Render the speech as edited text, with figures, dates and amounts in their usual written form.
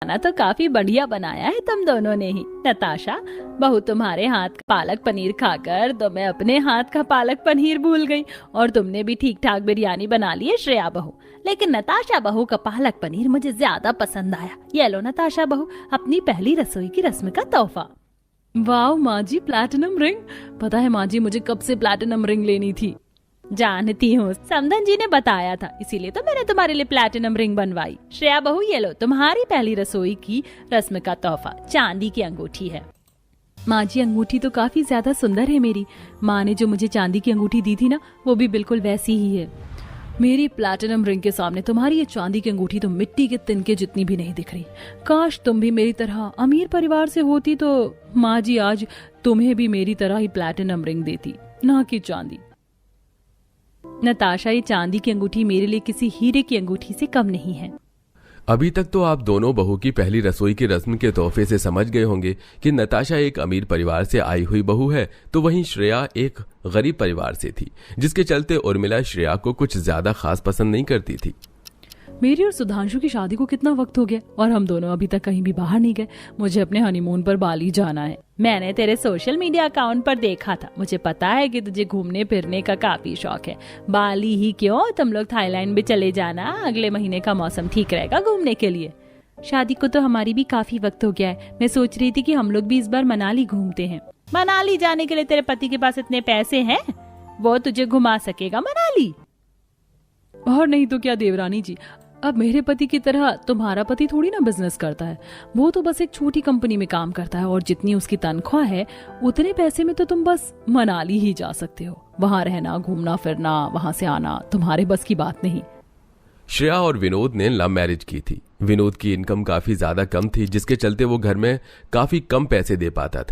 खाना तो काफी बढ़िया बनाया है तुम दोनों ने ही। नताशा बहू, तुम्हारे हाथ का पालक पनीर खाकर तो मैं अपने हाथ का पालक पनीर भूल गई। और तुमने भी ठीक ठाक बिरयानी बना ली है श्रेया बहू, लेकिन नताशा बहू का पालक पनीर मुझे ज्यादा पसंद आया। ये लो नताशा बहू, अपनी पहली रसोई की रस्म का तोहफा। वाह माँ जी, प्लैटिनम रिंग! पता है माँ जी, मुझे कब से प्लैटिनम रिंग लेनी थी। जानती हूँ, समधन जी ने बताया था, इसीलिए तो मैंने तुम्हारे लिए प्लैटिनम रिंग बनवाई। श्रेया बहू, ये लो तुम्हारी पहली रसोई की रस्म का तोहफा, चांदी की अंगूठी है। माँ जी, अंगूठी तो काफी ज्यादा सुंदर है मेरी। माँ ने जो मुझे चांदी की अंगूठी दी थी ना, वो भी बिल्कुल वैसी ही है। मेरी प्लैटिनम रिंग के सामने तुम्हारी ये चांदी की अंगूठी तो मिट्टी के तिनके जितनी भी नहीं दिख रही। काश तुम भी मेरी तरह अमीर परिवार से होती तो माँ जी आज तुम्हें भी मेरी तरह ही प्लैटिनम रिंग देती, ना कि चांदी। नताशा, ये चांदी की अंगूठी मेरे लिए किसी हीरे की अंगूठी से कम नहीं है। अभी तक तो आप दोनों बहू की पहली रसोई की रस्म के तोहफे से समझ गए होंगे कि नताशा एक अमीर परिवार से आई हुई बहू है, तो वहीं श्रेया एक गरीब परिवार से थी, जिसके चलते उर्मिला श्रेया को कुछ ज्यादा खास पसंद नहीं करती थी। मेरी और सुधांशु की शादी को कितना वक्त हो गया और हम दोनों अभी तक कहीं भी बाहर नहीं गए। मुझे अपने हनीमून पर बाली जाना है। मैंने तेरे सोशल मीडिया अकाउंट पर देखा था, मुझे पता है कि तुझे घूमने फिरने का काफी शौक है। बाली ही क्यों, तुम लोग थाईलैंड भी चले जाना, अगले महीने का मौसम ठीक रहेगा घूमने के लिए। शादी को तो हमारी भी काफी वक्त हो गया है। मैं सोच रही थी कि हम लोग भी इस बार मनाली घूमते हैं। मनाली जाने के लिए तेरे पति के पास इतने पैसे हैं, वो तुझे घुमा सकेगा मनाली? और नहीं तो क्या देवरानी जी, अब मेरे पति की तरह तुम्हारा पति थोड़ी ना बिजनेस करता है। वो तो बस एक छोटी कंपनी में काम करता है और जितनी उसकी तनख्वाह है उतने पैसे में तो तुम बस मनाली ही जा सकते हो। वहां रहना, घूमना फिरना, वहां से आना तुम्हारे बस की बात नहीं। श्रेया और विनोद ने लव मैरिज की थी। विनोद की इनकम काफी ज्यादा कम थी, जिसके चलते वो घर में काफी कम पैसे दे पाता था।